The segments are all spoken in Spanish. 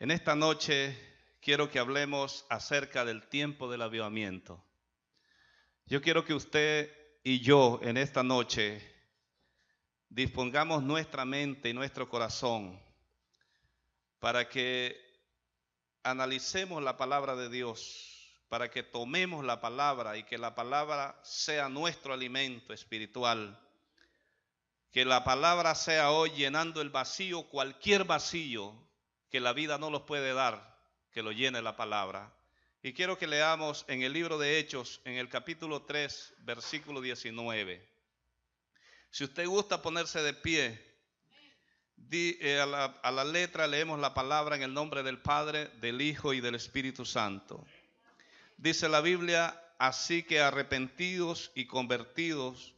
En esta noche quiero que hablemos acerca del tiempo del avivamiento. Yo quiero que usted y yo en esta noche dispongamos nuestra mente y nuestro corazón para que analicemos la palabra de Dios, para que tomemos la palabra y que la palabra sea nuestro alimento espiritual. Que la palabra sea hoy llenando el vacío, cualquier vacío que la vida no los puede dar, que lo llene la palabra. Y quiero que leamos en el libro de Hechos, en el capítulo 3, versículo 19. Si usted gusta ponerse de pie, a la letra leemos la palabra en el nombre del Padre, del Hijo y del Espíritu Santo. Dice la Biblia: así que arrepentidos y convertidos,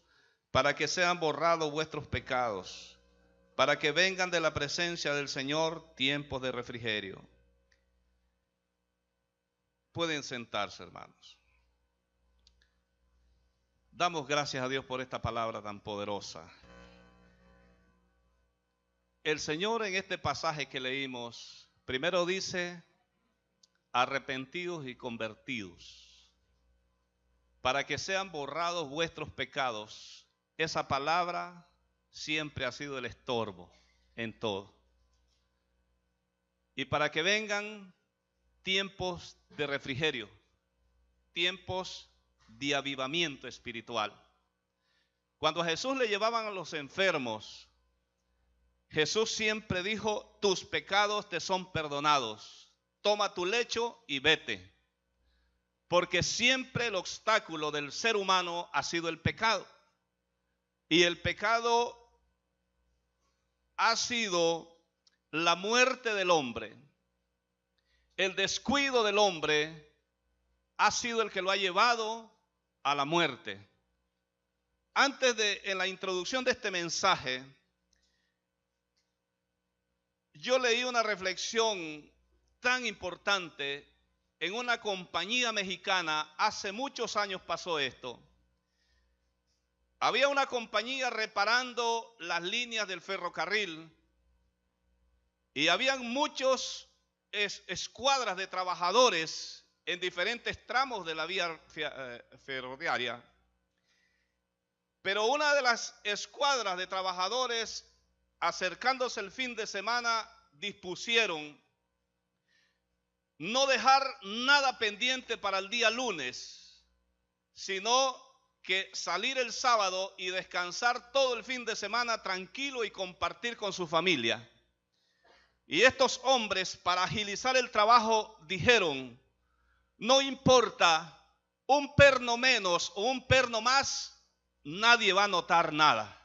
para que sean borrados vuestros pecados, para que vengan de la presencia del Señor tiempos de refrigerio. Pueden sentarse, hermanos. Damos gracias a Dios por esta palabra tan poderosa. El Señor en este pasaje que leímos, primero dice: arrepentidos y convertidos, para que sean borrados vuestros pecados. Esa palabra siempre ha sido el estorbo en todo. Y para que vengan tiempos de refrigerio, tiempos de avivamiento espiritual. Cuando a Jesús le llevaban a los enfermos, Jesús siempre dijo: tus pecados te son perdonados, toma tu lecho y vete. Porque siempre el obstáculo del ser humano ha sido el pecado. Y el pecado ha sido la muerte del hombre. El descuido del hombre ha sido el que lo ha llevado a la muerte. En la introducción de este mensaje, yo leí una reflexión tan importante en una compañía mexicana. Hace muchos años pasó esto. Había una compañía reparando las líneas del ferrocarril y habían muchos escuadras de trabajadores en diferentes tramos de la vía ferroviaria. Pero una de las escuadras de trabajadores, acercándose el fin de semana, dispusieron no dejar nada pendiente para el día lunes, sino que salir el sábado y descansar todo el fin de semana tranquilo y compartir con su familia. Y estos hombres, para agilizar el trabajo, dijeron: no importa un perno menos o un perno más, nadie va a notar nada.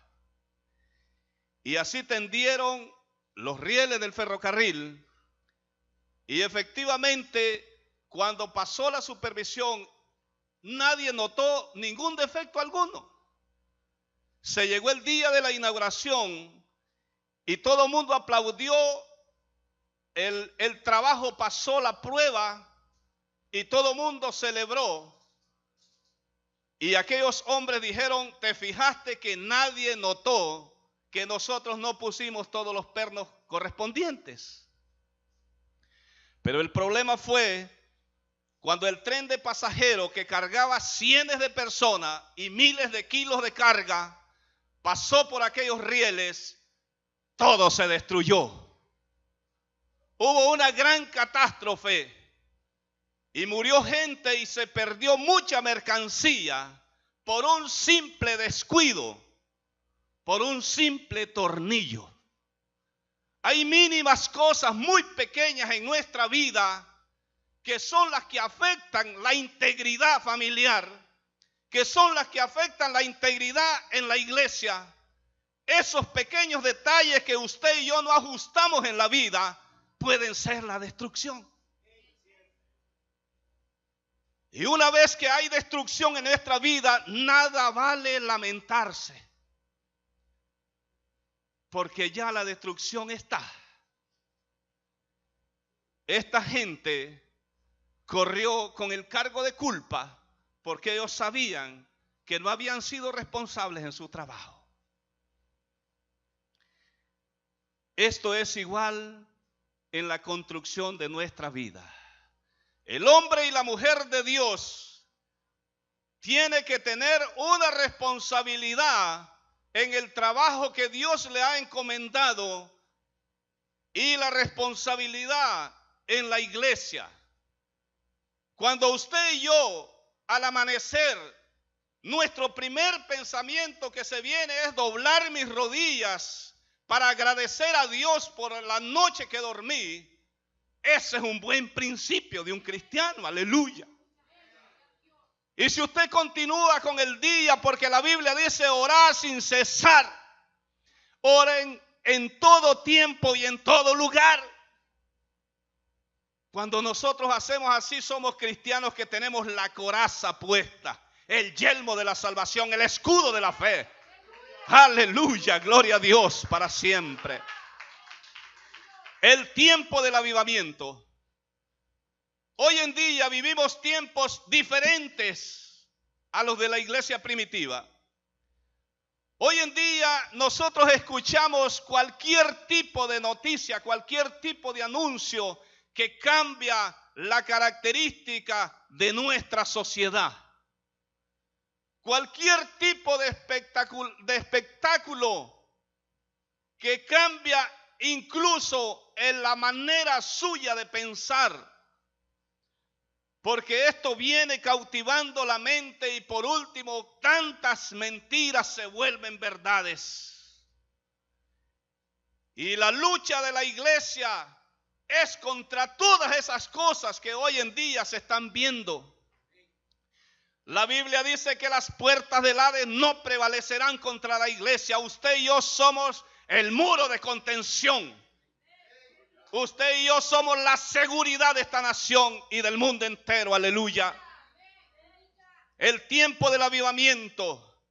Y así tendieron los rieles del ferrocarril. Y efectivamente, cuando pasó la supervisión, nadie notó ningún defecto alguno. Se llegó el día de la inauguración y todo el mundo aplaudió. El trabajo pasó la prueba y todo el mundo celebró. Y aquellos hombres dijeron: ¿te fijaste que nadie notó que nosotros no pusimos todos los pernos correspondientes? Pero el problema fue cuando el tren de pasajeros, que cargaba cientos de personas y miles de kilos de carga, pasó por aquellos rieles. Todo se destruyó. Hubo una gran catástrofe y murió gente y se perdió mucha mercancía por un simple descuido, por un simple tornillo. Hay mínimas cosas muy pequeñas en nuestra vida que son las que afectan la integridad familiar, que son las que afectan la integridad en la iglesia. Esos pequeños detalles que usted y yo no ajustamos en la vida pueden ser la destrucción. Y una vez que hay destrucción en nuestra vida, nada vale lamentarse, porque ya la destrucción está. Esta gente corrió con el cargo de culpa porque ellos sabían que no habían sido responsables en su trabajo. Esto es igual en la construcción de nuestra vida. El hombre y la mujer de Dios tiene que tener una responsabilidad en el trabajo que Dios le ha encomendado y la responsabilidad en la iglesia. Cuando usted y yo, al amanecer, nuestro primer pensamiento que se viene es doblar mis rodillas para agradecer a Dios por la noche que dormí, ese es un buen principio de un cristiano, aleluya. Y si usted continúa con el día, porque la Biblia dice orar sin cesar, oren en todo tiempo y en todo lugar. Cuando nosotros hacemos así, somos cristianos que tenemos la coraza puesta, el yelmo de la salvación, el escudo de la fe. Aleluya, gloria a Dios para siempre. El tiempo del avivamiento. Hoy en día vivimos tiempos diferentes a los de la iglesia primitiva. Hoy en día nosotros escuchamos cualquier tipo de noticia, cualquier tipo de anuncio que cambia la característica de nuestra sociedad. Cualquier tipo de espectáculo que cambia incluso en la manera suya de pensar. Porque esto viene cautivando la mente y por último tantas mentiras se vuelven verdades. Y la lucha de la iglesia es contra todas esas cosas que hoy en día se están viendo. La Biblia dice que las puertas del Hades no prevalecerán contra la iglesia. Usted y yo somos el muro de contención. Usted y yo somos la seguridad de esta nación y del mundo entero. Aleluya. El tiempo del avivamiento.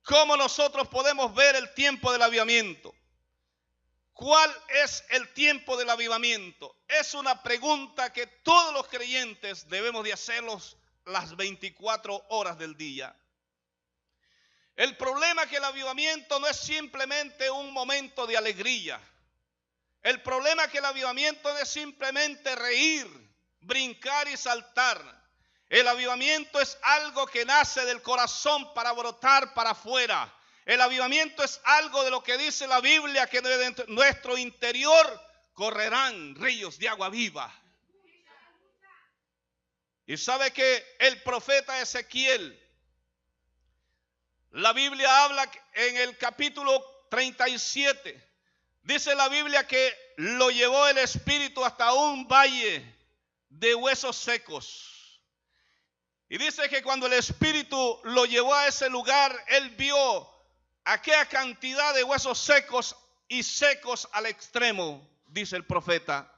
¿Cómo nosotros podemos ver el tiempo del avivamiento? ¿Cuál es el tiempo del avivamiento? Es una pregunta que todos los creyentes debemos de hacerlos las 24 horas del día. El problema es que el avivamiento no es simplemente un momento de alegría. El problema es que el avivamiento no es simplemente reír, brincar y saltar. El avivamiento es algo que nace del corazón para brotar para afuera. El avivamiento es algo de lo que dice la Biblia, que de nuestro interior correrán ríos de agua viva. Y sabe que el profeta Ezequiel, la Biblia habla en el capítulo 37, dice la Biblia que lo llevó el Espíritu hasta un valle de huesos secos. Y dice que cuando el Espíritu lo llevó a ese lugar, él vio aquella cantidad de huesos secos y secos al extremo, dice el profeta.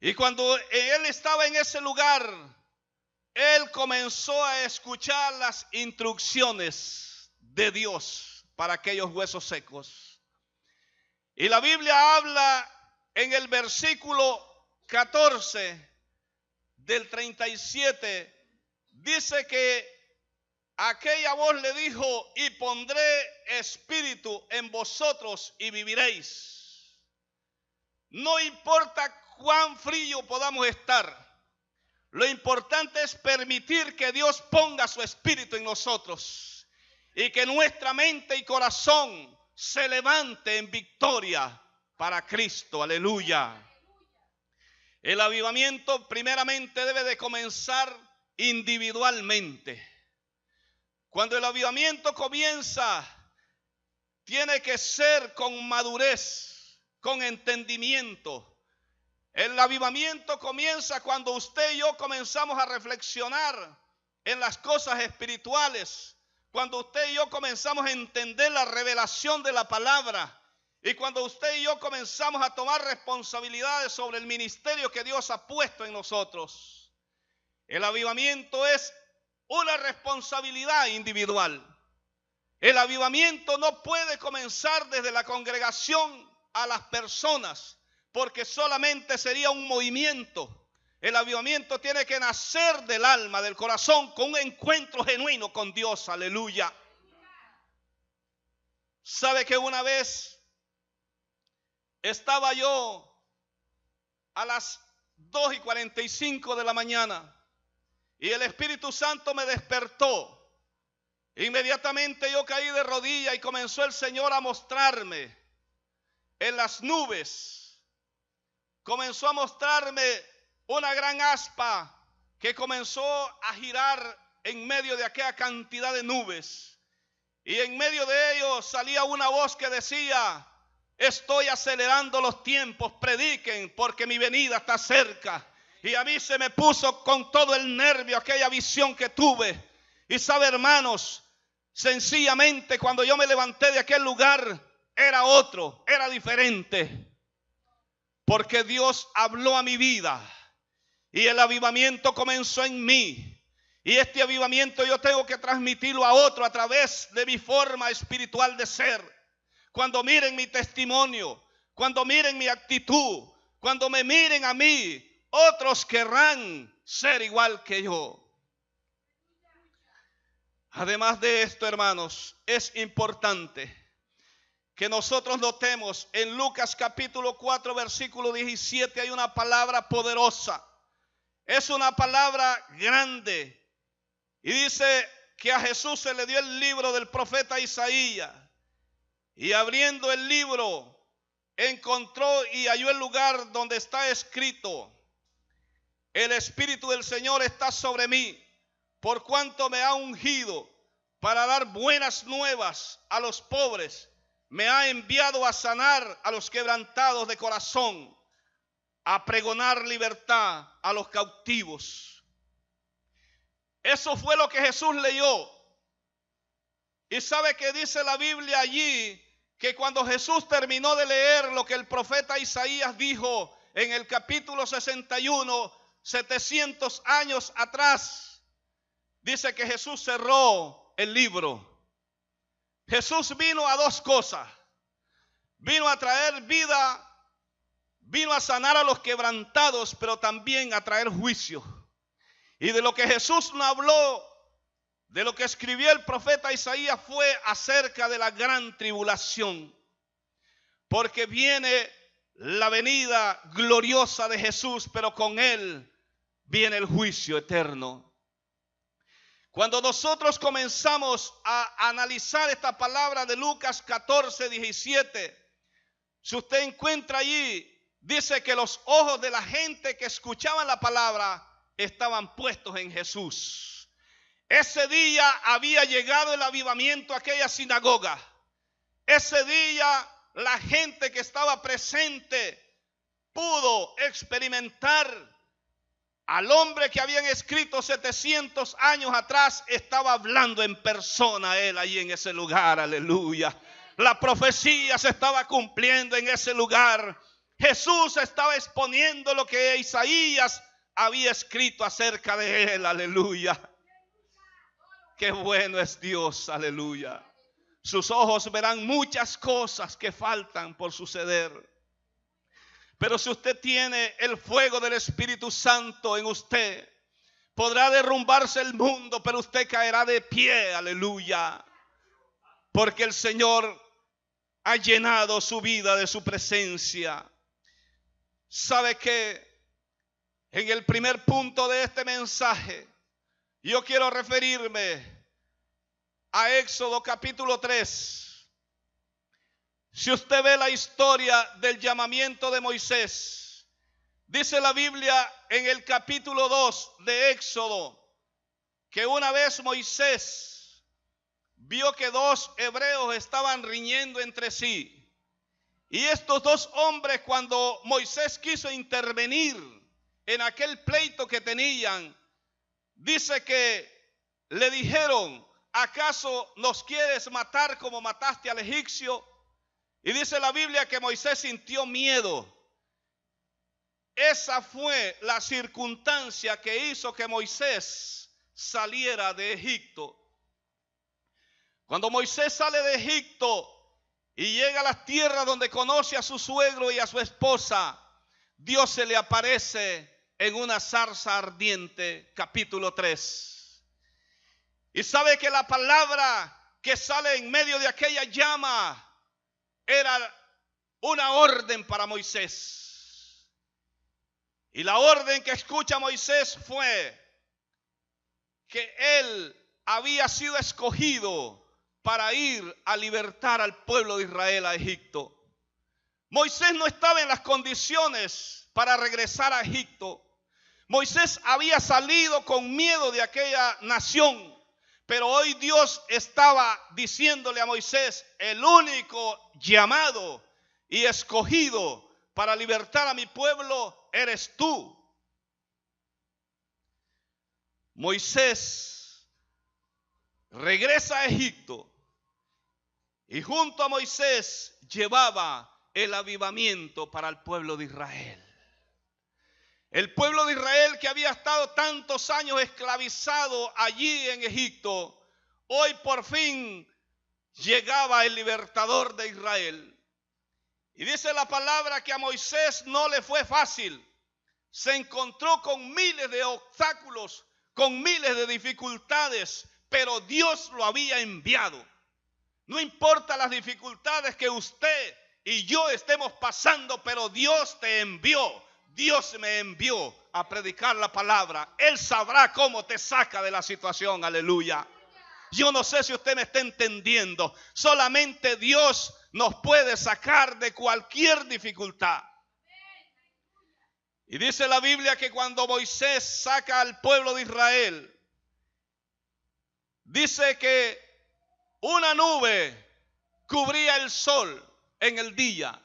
Y cuando él estaba en ese lugar, él comenzó a escuchar las instrucciones de Dios para aquellos huesos secos. Y la Biblia habla en el versículo 14 del 37, dice que aquella voz le dijo: y pondré espíritu en vosotros y viviréis. No importa cuán frío podamos estar, lo importante es permitir que Dios ponga su espíritu en nosotros y que nuestra mente y corazón se levante en victoria para Cristo. Aleluya. El avivamiento primeramente debe de comenzar individualmente. Cuando el avivamiento comienza, tiene que ser con madurez, con entendimiento. El avivamiento comienza cuando usted y yo comenzamos a reflexionar en las cosas espirituales, cuando usted y yo comenzamos a entender la revelación de la palabra y cuando usted y yo comenzamos a tomar responsabilidades sobre el ministerio que Dios ha puesto en nosotros. El avivamiento es una responsabilidad individual. El avivamiento no puede comenzar desde la congregación a las personas, porque solamente sería un movimiento. El avivamiento tiene que nacer del alma, del corazón, con un encuentro genuino con Dios. Aleluya. ¿Sabe que una vez estaba yo a las 2:45 de la mañana y el Espíritu Santo me despertó. Inmediatamente yo caí de rodillas y comenzó el Señor a mostrarme en las nubes. Comenzó a mostrarme una gran aspa que comenzó a girar en medio de aquella cantidad de nubes. Y en medio de ellos salía una voz que decía: estoy acelerando los tiempos, prediquen porque mi venida está cerca. Y a mí se me puso con todo el nervio aquella visión que tuve. Y sabe, hermanos, sencillamente cuando yo me levanté de aquel lugar era otro, era diferente. Porque Dios habló a mi vida y el avivamiento comenzó en mí. Y este avivamiento yo tengo que transmitirlo a otro a través de mi forma espiritual de ser. Cuando miren mi testimonio, cuando miren mi actitud, cuando me miren a mí, otros querrán ser igual que yo. Además de esto, hermanos, es importante que nosotros notemos en Lucas capítulo 4, versículo 17, hay una palabra poderosa. Es una palabra grande. Y dice que a Jesús se le dio el libro del profeta Isaías. Y abriendo el libro, encontró y halló el lugar donde está escrito: el Espíritu del Señor está sobre mí, por cuanto me ha ungido para dar buenas nuevas a los pobres. Me ha enviado a sanar a los quebrantados de corazón, a pregonar libertad a los cautivos. Eso fue lo que Jesús leyó. Y sabe que dice la Biblia allí que cuando Jesús terminó de leer lo que el profeta Isaías dijo en el capítulo 61, 700 años atrás, dice que Jesús cerró el libro. Jesús vino a dos cosas. Vino a traer vida, vino a sanar a los quebrantados, pero también a traer juicio. Y de lo que Jesús no habló, de lo que escribió el profeta Isaías, fue acerca de la gran tribulación. Porque viene la venida gloriosa de Jesús, pero con él viene el juicio eterno. Cuando nosotros comenzamos a analizar esta palabra de Lucas 14, 17, si usted encuentra allí, dice que los ojos de la gente que escuchaban la palabra estaban puestos en Jesús. Ese día había llegado el avivamiento a aquella sinagoga. Ese día la gente que estaba presente pudo experimentar al hombre que habían escrito 700 años atrás. Estaba hablando en persona él allí en ese lugar, aleluya. La profecía se estaba cumpliendo en ese lugar. Jesús estaba exponiendo lo que Isaías había escrito acerca de él, aleluya. Qué bueno es Dios, aleluya. Sus ojos verán muchas cosas que faltan por suceder. Pero si usted tiene el fuego del Espíritu Santo en usted, podrá derrumbarse el mundo, pero usted caerá de pie, aleluya. Porque el Señor ha llenado su vida de su presencia. ¿Sabe qué? En el primer punto de este mensaje, yo quiero referirme a Éxodo capítulo 3. Si usted ve la historia del llamamiento de Moisés, dice la Biblia en el capítulo 2 de Éxodo, que una vez Moisés vio que dos hebreos estaban riñendo entre sí. Y estos dos hombres, cuando Moisés quiso intervenir en aquel pleito que tenían, dice que le dijeron: ¿acaso nos quieres matar como mataste al egipcio? Y dice la Biblia que Moisés sintió miedo. Esa fue la circunstancia que hizo que Moisés saliera de Egipto. Cuando Moisés sale de Egipto y llega a las tierras donde conoce a su suegro y a su esposa, Dios se le aparece en una zarza ardiente, capítulo 3. Y sabe que la palabra que sale en medio de aquella llama era una orden para Moisés. Y la orden que escucha Moisés fue que él había sido escogido para ir a libertar al pueblo de Israel a Egipto. Moisés no estaba en las condiciones para regresar a Egipto. Moisés había salido con miedo de aquella nación, pero hoy Dios estaba diciéndole a Moisés: el único llamado y escogido para libertar a mi pueblo eres tú. Moisés regresa a Egipto y junto a Moisés llevaba el avivamiento para el pueblo de Israel. El pueblo de Israel, que había estado tantos años esclavizado allí en Egipto, hoy por fin llegaba el libertador de Israel. Y dice la palabra que a Moisés no le fue fácil. Se encontró con miles de obstáculos, con miles de dificultades, pero Dios lo había enviado. No importa las dificultades que usted y yo estemos pasando, pero Dios te envió. Dios me envió a predicar la palabra. Él sabrá cómo te saca de la situación. Aleluya. Yo no sé si usted me está entendiendo. Solamente Dios nos puede sacar de cualquier dificultad. Y dice la Biblia que cuando Moisés saca al pueblo de Israel, dice que una nube cubría el sol en el día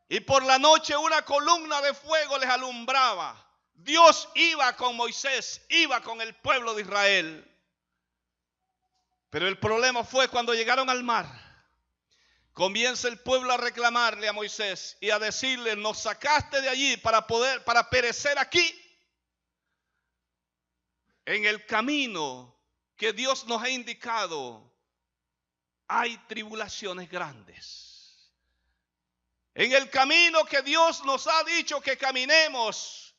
y por la noche una columna de fuego les alumbraba. Dios iba con Moisés, iba con el pueblo de Israel. Pero el problema fue cuando llegaron al mar. Comienza el pueblo a reclamarle a Moisés y a decirle: nos sacaste de allí para perecer aquí. En el camino que Dios nos ha indicado hay tribulaciones grandes. En el camino que Dios nos ha dicho que caminemos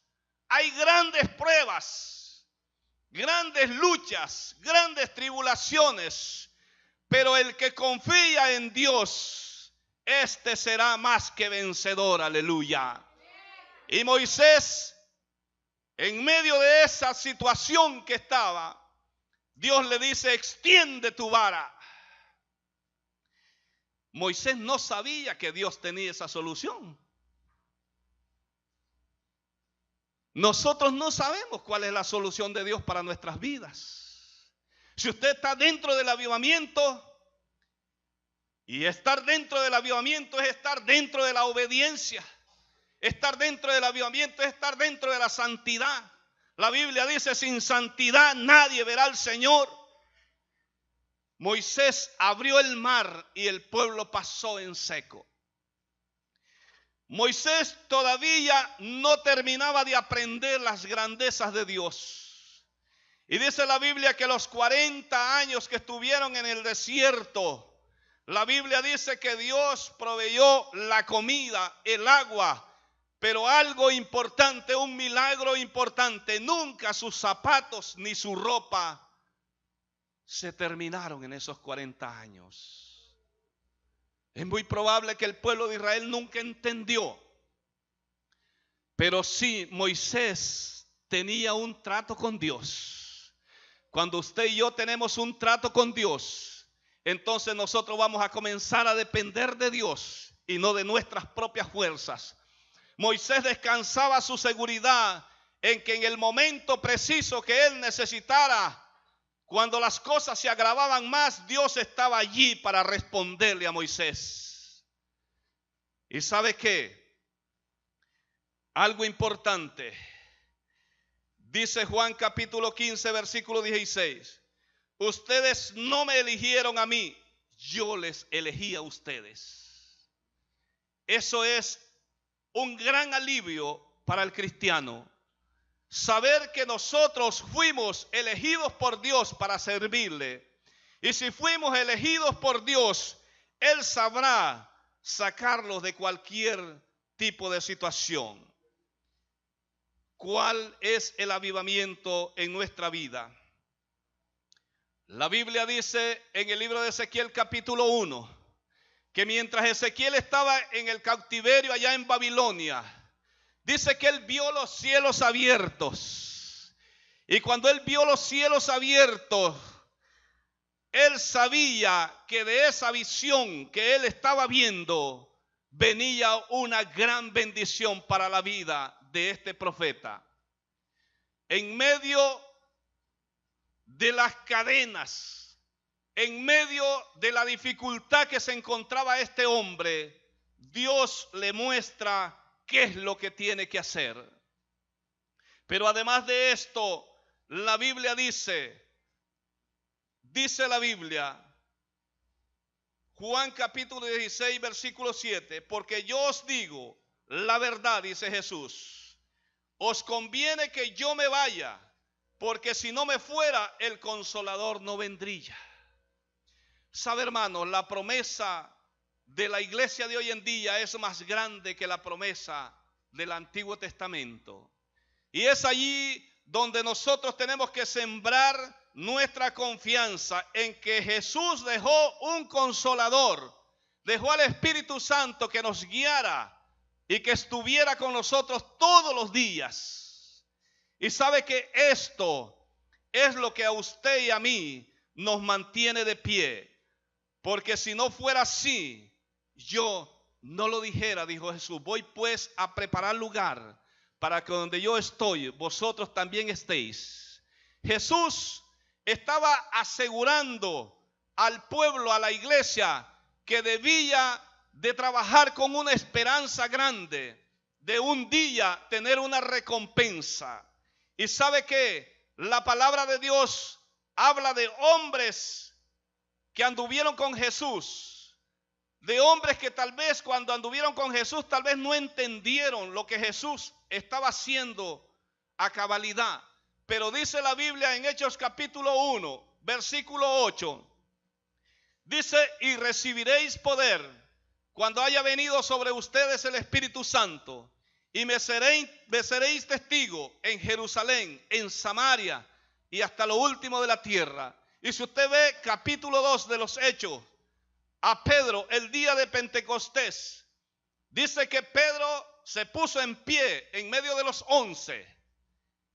hay grandes pruebas, grandes luchas, grandes tribulaciones. Pero el que confía en Dios, este será más que vencedor. Aleluya. Y Moisés, en medio de esa situación que estaba, Dios le dice: extiende tu vara. Moisés no sabía que Dios tenía esa solución. Nosotros no sabemos cuál es la solución de Dios para nuestras vidas. Si usted está dentro del avivamiento, y estar dentro del avivamiento es estar dentro de la obediencia. Estar dentro del avivamiento es estar dentro de la santidad. La Biblia dice: sin santidad nadie verá al Señor. Moisés abrió el mar y el pueblo pasó en seco. Moisés todavía no terminaba de aprender las grandezas de Dios. Y dice la Biblia que los 40 años que estuvieron en el desierto, la Biblia dice que Dios proveyó la comida, el agua, pero algo importante, un milagro importante: nunca sus zapatos ni su ropa se terminaron en esos 40 años. Es muy probable que el pueblo de Israel nunca entendió, pero sí Moisés tenía un trato con Dios. Cuando usted y yo tenemos un trato con Dios, entonces nosotros vamos a comenzar a depender de Dios y no de nuestras propias fuerzas. Moisés descansaba su seguridad en que en el momento preciso que él necesitara, cuando las cosas se agravaban más, Dios estaba allí para responderle a Moisés. ¿Y sabe qué? Algo importante. Dice Juan capítulo 15, versículo 16. Ustedes no me eligieron a mí, yo les elegí a ustedes. Eso es un gran alivio para el cristiano. Saber que nosotros fuimos elegidos por Dios para servirle. Y si fuimos elegidos por Dios, Él sabrá sacarlos de cualquier tipo de situación. ¿Cuál es el avivamiento en nuestra vida? La Biblia dice en el libro de Ezequiel capítulo 1 que mientras Ezequiel estaba en el cautiverio allá en Babilonia, dice que él vio los cielos abiertos. Y cuando él vio los cielos abiertos, él sabía que de esa visión que él estaba viendo venía una gran bendición para la vida de este profeta. En medio de las cadenas, en medio de la dificultad que se encontraba este hombre, Dios le muestra qué es lo que tiene que hacer. Pero además de esto, la Biblia dice la Biblia, Juan capítulo 16, versículo 7, porque yo os digo la verdad, dice Jesús, os conviene que yo me vaya, porque si no me fuera, el Consolador no vendría. Sabe, hermano, la promesa de la iglesia de hoy en día es más grande que la promesa del Antiguo Testamento. Y es allí donde nosotros tenemos que sembrar nuestra confianza en que Jesús dejó un consolador, dejó al Espíritu Santo que nos guiara y que estuviera con nosotros todos los días. Y sabe que esto es lo que a usted y a mí nos mantiene de pie, porque si no fuera así, yo no lo dijera, dijo Jesús. Voy pues a preparar lugar para que donde yo estoy, vosotros también estéis. Jesús estaba asegurando al pueblo, a la iglesia, que debía de trabajar con una esperanza grande, de un día tener una recompensa. Y sabe que la palabra de Dios habla de hombres que anduvieron con Jesús, de hombres que tal vez cuando anduvieron con Jesús tal vez no entendieron lo que Jesús estaba haciendo a cabalidad. Pero dice la Biblia en Hechos capítulo 1, versículo 8, dice, y recibiréis poder cuando haya venido sobre ustedes el Espíritu Santo, y me seréis testigo en Jerusalén, en Samaria y hasta lo último de la tierra. Y si usted ve capítulo 2 de los Hechos, a Pedro el día de Pentecostés, dice que Pedro se puso en pie en medio de los 11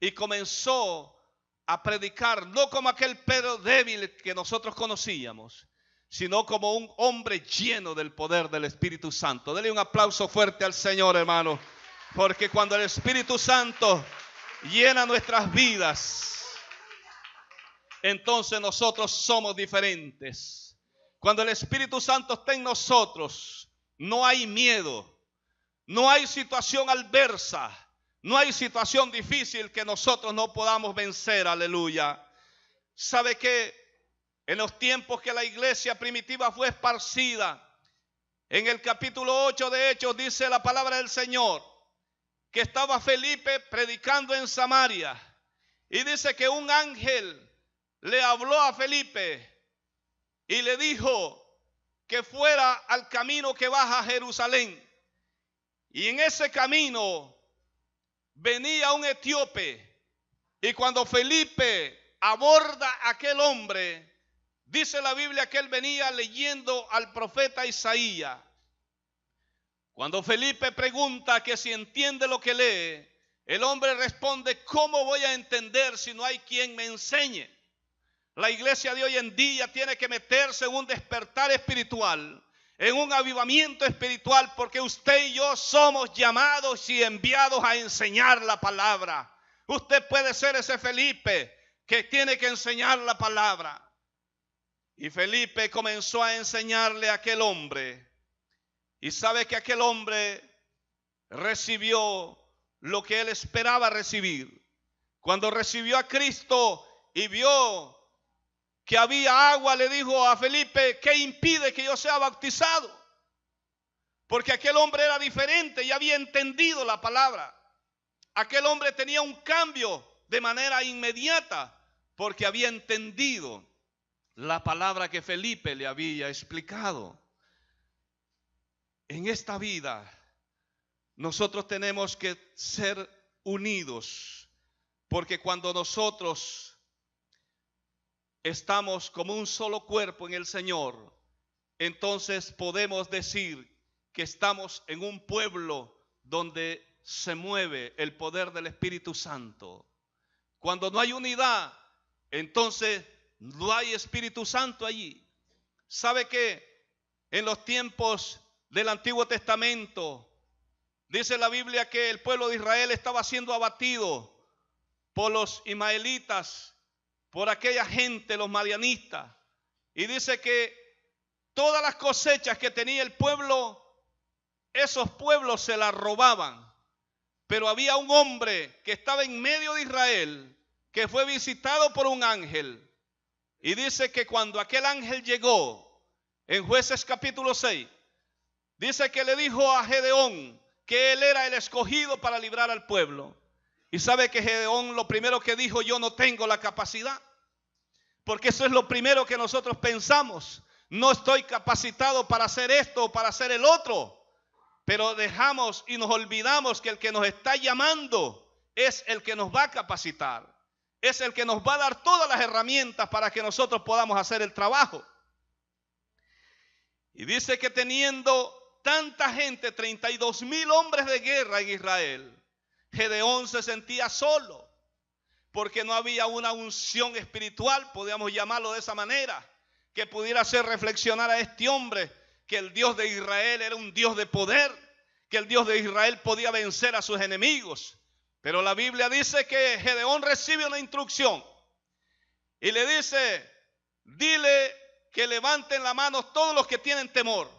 y comenzó a predicar, no como aquel Pedro débil que nosotros conocíamos, sino como un hombre lleno del poder del Espíritu Santo. Dele un aplauso fuerte al Señor, hermano, porque cuando el Espíritu Santo llena nuestras vidas, entonces nosotros somos diferentes. Cuando el Espíritu Santo está en nosotros, no hay miedo, no hay situación adversa, no hay situación difícil que nosotros no podamos vencer. Aleluya. ¿Sabe qué? En los tiempos que la iglesia primitiva fue esparcida, en el capítulo 8 de Hechos dice la palabra del Señor que estaba Felipe predicando en Samaria, y dice que un ángel le habló a Felipe y le dijo que fuera al camino que baja a Jerusalén. Y en ese camino venía un etíope, y cuando Felipe aborda a aquel hombre, dice la Biblia que él venía leyendo al profeta Isaías. Cuando Felipe pregunta que si entiende lo que lee, el hombre responde, ¿cómo voy a entender si no hay quien me enseñe? La iglesia de hoy en día tiene que meterse en un despertar espiritual, en un avivamiento espiritual, porque usted y yo somos llamados y enviados a enseñar la palabra. Usted puede ser ese Felipe que tiene que enseñar la palabra. Y Felipe comenzó a enseñarle a aquel hombre. Y sabe que aquel hombre recibió lo que él esperaba recibir. Cuando recibió a Cristo y vio que había agua, le dijo a Felipe, ¿qué impide que yo sea bautizado? Porque aquel hombre era diferente y había entendido la palabra. Aquel hombre tenía un cambio de manera inmediata porque había entendido la palabra que Felipe le había explicado. En esta vida nosotros tenemos que ser unidos, porque cuando nosotros estamos como un solo cuerpo en el Señor, entonces podemos decir que estamos en un pueblo donde se mueve el poder del Espíritu Santo. Cuando no hay unidad, entonces no hay Espíritu Santo allí. ¿Sabe que en los tiempos del Antiguo Testamento dice la Biblia que el pueblo de Israel estaba siendo abatido por los ismaelitas, por aquella gente, los madianistas? Y dice que todas las cosechas que tenía el pueblo, esos pueblos se las robaban. Pero había un hombre que estaba en medio de Israel, que fue visitado por un ángel. Y dice que cuando aquel ángel llegó, en Jueces capítulo 6, dice que le dijo a Gedeón que él era el escogido para librar al pueblo. Y sabe que Gedeón lo primero que dijo: yo no tengo la capacidad. Porque eso es lo primero que nosotros pensamos. No estoy capacitado para hacer esto o para hacer el otro. Pero dejamos y nos olvidamos que el que nos está llamando es el que nos va a capacitar. Es el que nos va a dar todas las herramientas para que nosotros podamos hacer el trabajo. Y dice que teniendo tanta gente, 32,000 hombres de guerra en Israel, Gedeón se sentía solo, porque no había una unción espiritual, podríamos llamarlo de esa manera, que pudiera hacer reflexionar a este hombre que el Dios de Israel era un Dios de poder, que el Dios de Israel podía vencer a sus enemigos. Pero la Biblia dice que Gedeón recibe una instrucción y le dice: dile que levanten la mano todos los que tienen temor.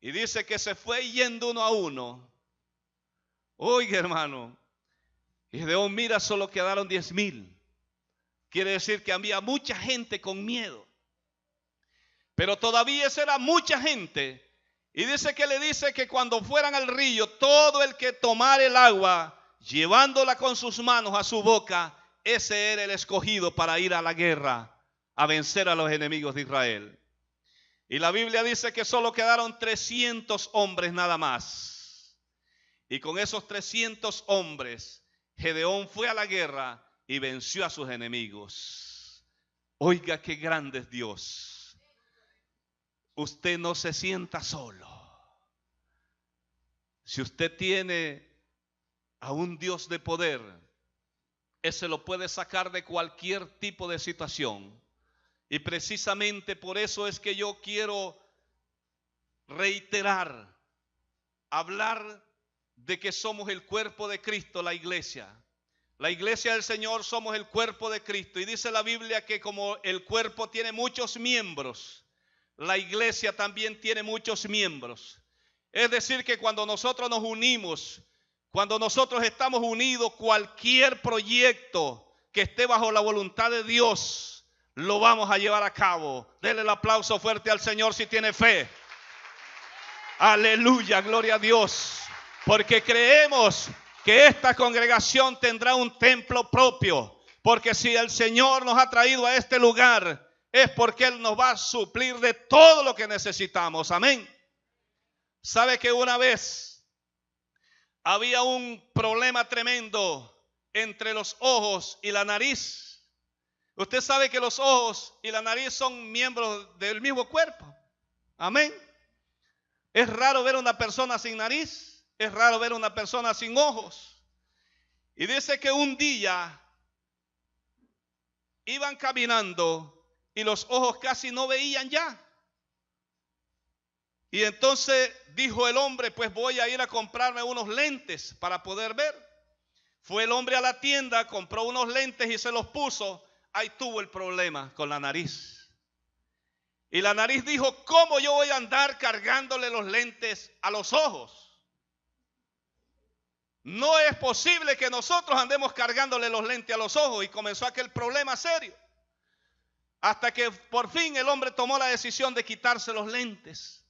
Y dice que se fue yendo uno a uno. Oiga, hermano, y Gedeón mira, solo quedaron 10,000. Quiere decir que había mucha gente con miedo. Pero todavía esa era mucha gente. Y dice que le dice que cuando fueran al río, todo el que tomara el agua, llevándola con sus manos a su boca, ese era el escogido para ir a la guerra, a vencer a los enemigos de Israel. Y la Biblia dice que solo quedaron 300 hombres nada más. Y con esos 300 hombres, Gedeón fue a la guerra y venció a sus enemigos. Oiga, qué grande es Dios. Usted no se sienta solo. Si usted tiene a un Dios de poder, ese lo puede sacar de cualquier tipo de situación. Y precisamente por eso es que yo quiero reiterar, hablar de que somos el cuerpo de Cristo, la iglesia. La iglesia del Señor somos el cuerpo de Cristo. Y dice la Biblia que como el cuerpo tiene muchos miembros, la iglesia también tiene muchos miembros. Es decir, que cuando nosotros nos unimos, cuando nosotros estamos unidos, cualquier proyecto que esté bajo la voluntad de Dios, lo vamos a llevar a cabo. Denle el aplauso fuerte al Señor si tiene fe. Aleluya, gloria a Dios. Porque creemos que esta congregación tendrá un templo propio. Porque si el Señor nos ha traído a este lugar, es porque Él nos va a suplir de todo lo que necesitamos. Amén. ¿Sabe que una vez había un problema tremendo entre los ojos y la nariz? Usted sabe que los ojos y la nariz son miembros del mismo cuerpo. Amén. Es raro ver una persona sin nariz. Es raro ver una persona sin ojos. Y dice que un día iban caminando y los ojos casi no veían ya. Y entonces dijo el hombre: pues voy a ir a comprarme unos lentes para poder ver. Fue el hombre a la tienda, compró unos lentes y se los puso. Ahí tuvo el problema con la nariz. Y la nariz dijo: ¿cómo yo voy a andar cargándole los lentes a los ojos? No es posible que nosotros andemos cargándole los lentes a los ojos. Y comenzó aquel problema serio. Hasta que por fin el hombre tomó la decisión de quitarse los lentes.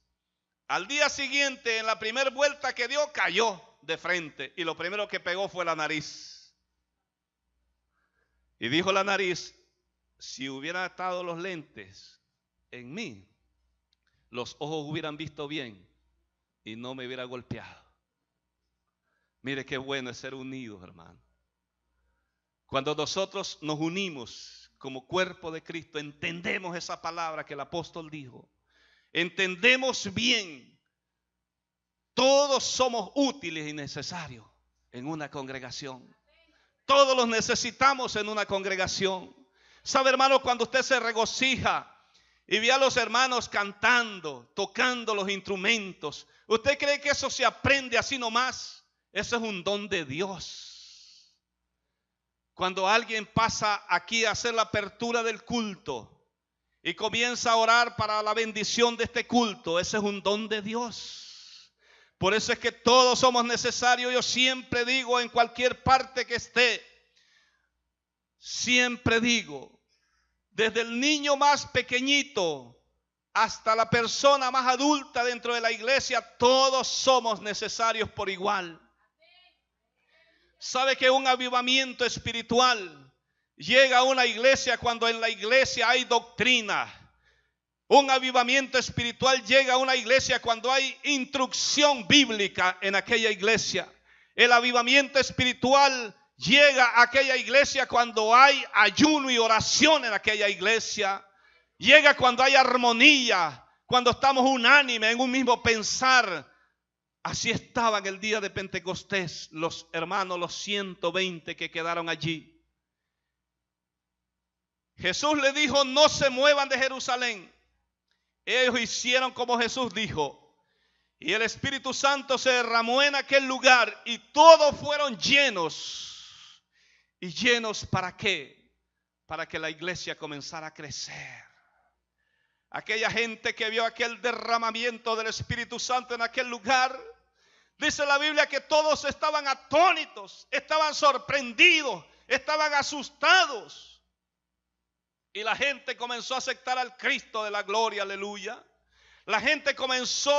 Al día siguiente, en la primera vuelta que dio, cayó de frente. Y lo primero que pegó fue la nariz. Y dijo la nariz: si hubiera atado los lentes en mí, los ojos hubieran visto bien y no me hubiera golpeado. Mire qué bueno es ser unidos, hermano. Cuando nosotros nos unimos como cuerpo de Cristo, entendemos esa palabra que el apóstol dijo. entendemos bien, todos somos útiles y necesarios en una congregación. Todos los necesitamos en una congregación. ¿Sabe, hermano? Cuando usted se regocija y ve a los hermanos cantando, tocando los instrumentos, ¿usted cree que eso se aprende así nomás? Eso es un don de Dios. Cuando alguien pasa aquí a hacer la apertura del culto y comienza a orar para la bendición de este culto, ese es un don de Dios. Por eso es que todos somos necesarios. Yo siempre digo, en cualquier parte que esté, siempre digo, desde el niño más pequeñito hasta la persona más adulta dentro de la iglesia, todos somos necesarios por igual. ¿Sabe que un avivamiento espiritual llega a una iglesia cuando en la iglesia hay doctrina? Un avivamiento espiritual llega a una iglesia cuando hay instrucción bíblica en aquella iglesia. El avivamiento espiritual llega a aquella iglesia cuando hay ayuno y oración en aquella iglesia. Llega cuando hay armonía, cuando estamos unánime en un mismo pensar. Así estaban el día de Pentecostés los hermanos, los 120 que quedaron allí. Jesús le dijo: no se muevan de Jerusalén. Ellos hicieron como Jesús dijo. Y el Espíritu Santo se derramó en aquel lugar y todos fueron llenos. ¿Y llenos para qué? Para que la iglesia comenzara a crecer. Aquella gente que vio aquel derramamiento del Espíritu Santo en aquel lugar, dice la Biblia que todos estaban atónitos, estaban sorprendidos, estaban asustados. Y la gente comenzó a aceptar al Cristo de la gloria, aleluya. La gente comenzó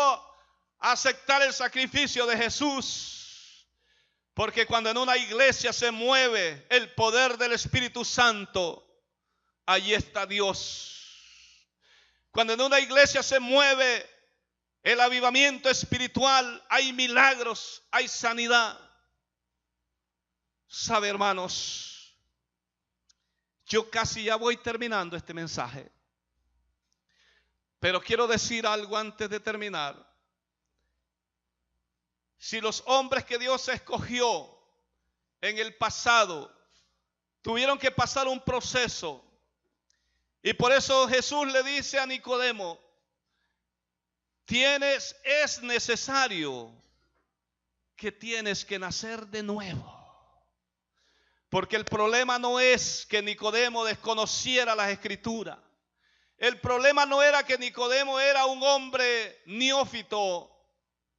a aceptar el sacrificio de Jesús. Porque cuando en una iglesia se mueve el poder del Espíritu Santo, allí está Dios. Cuando en una iglesia se mueve el avivamiento espiritual, hay milagros, hay sanidad. ¿Sabe, hermanos? Yo casi ya voy terminando este mensaje. Pero quiero decir algo antes de terminar. Si los hombres que Dios escogió en el pasado tuvieron que pasar un proceso, y por eso Jesús le dice a Nicodemo: es necesario que tienes que nacer de nuevo. Porque el problema no es que Nicodemo desconociera las Escrituras. El problema no era que Nicodemo era un hombre neófito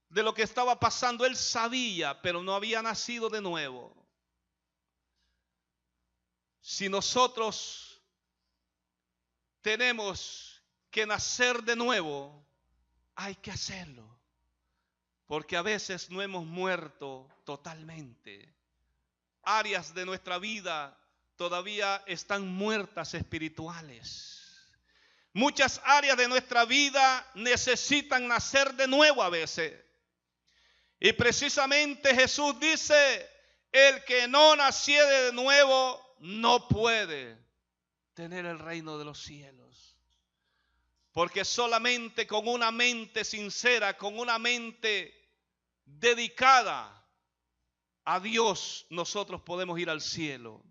de lo que estaba pasando. Él sabía, pero no había nacido de nuevo. Si nosotros tenemos que nacer de nuevo, hay que hacerlo. Porque a veces no hemos muerto totalmente. Áreas de nuestra vida todavía están muertas espirituales. Muchas áreas de nuestra vida necesitan nacer de nuevo a veces. Y precisamente Jesús dice: el que no naciere de nuevo no puede tener el reino de los cielos. Porque solamente con una mente sincera, con una mente dedicada a Dios, nosotros podemos ir al cielo.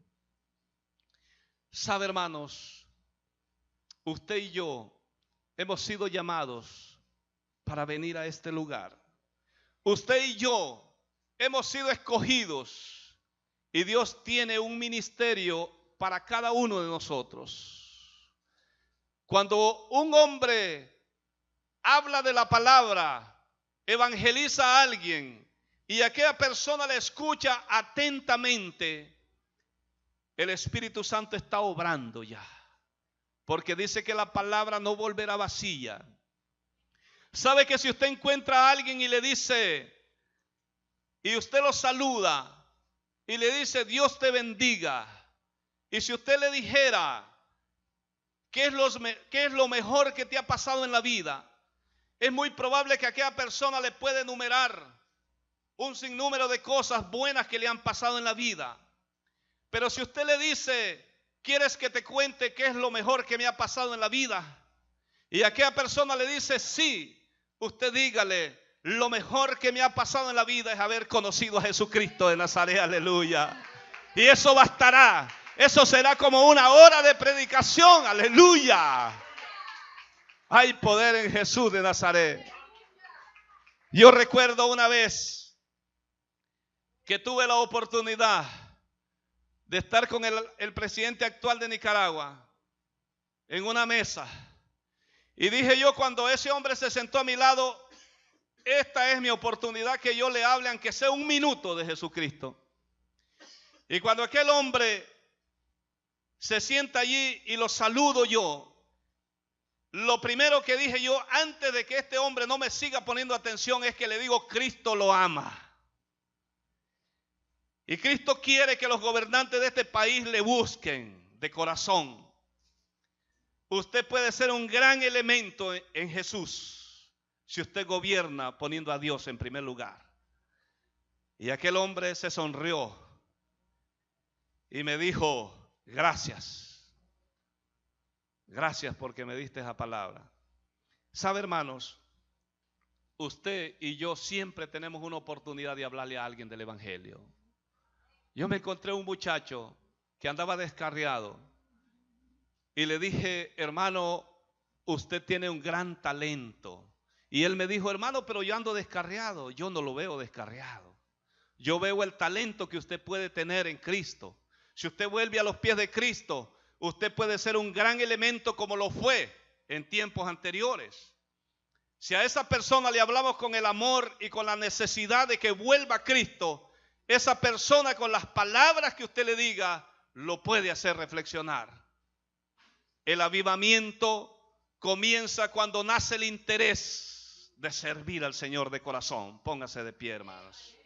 ¿Sabe, hermanos? Usted y yo hemos sido llamados para venir a este lugar. Usted y yo hemos sido escogidos y Dios tiene un ministerio para cada uno de nosotros. Cuando un hombre habla de la palabra, evangeliza a alguien, y aquella persona le escucha atentamente, el Espíritu Santo está obrando ya. Porque dice que la palabra no volverá vacía. ¿Sabe que si usted encuentra a alguien y le dice, y usted lo saluda, y le dice: Dios te bendiga, y si usted le dijera, ¿qué es lo mejor que te ha pasado en la vida? Es muy probable que aquella persona le pueda enumerar un sinnúmero de cosas buenas que le han pasado en la vida. Pero si usted le dice: ¿quieres que te cuente qué es lo mejor que me ha pasado en la vida? Y aquella persona le dice, sí, usted dígale, lo mejor que me ha pasado en la vida es haber conocido a Jesucristo de Nazaret, aleluya. Y eso bastará, eso será como una hora de predicación, aleluya. Hay poder en Jesús de Nazaret. Yo recuerdo una vez que tuve la oportunidad de estar con el presidente actual de Nicaragua en una mesa. Y dije yo, cuando ese hombre se sentó a mi lado, esta es mi oportunidad que yo le hable, aunque sea un minuto, de Jesucristo. Y cuando aquel hombre se sienta allí y lo saludo yo, lo primero que dije yo, antes de que este hombre no me siga poniendo atención, es que le digo, Cristo lo ama. Y Cristo quiere que los gobernantes de este país le busquen de corazón. Usted puede ser un gran elemento en Jesús si usted gobierna poniendo a Dios en primer lugar. Y aquel hombre se sonrió y me dijo, gracias. Gracias porque me diste esa palabra. ¿Sabe, hermanos? Usted y yo siempre tenemos una oportunidad de hablarle a alguien del evangelio. Yo me encontré un muchacho que andaba descarriado y le dije, hermano, usted tiene un gran talento. Y él me dijo, hermano, pero yo ando descarriado. Yo no lo veo descarriado. Yo veo el talento que usted puede tener en Cristo. Si usted vuelve a los pies de Cristo, usted puede ser un gran elemento como lo fue en tiempos anteriores. Si a esa persona le hablamos con el amor y con la necesidad de que vuelva a Cristo, esa persona con las palabras que usted le diga, lo puede hacer reflexionar. El avivamiento comienza cuando nace el interés de servir al Señor de corazón. Póngase de pie, hermanos.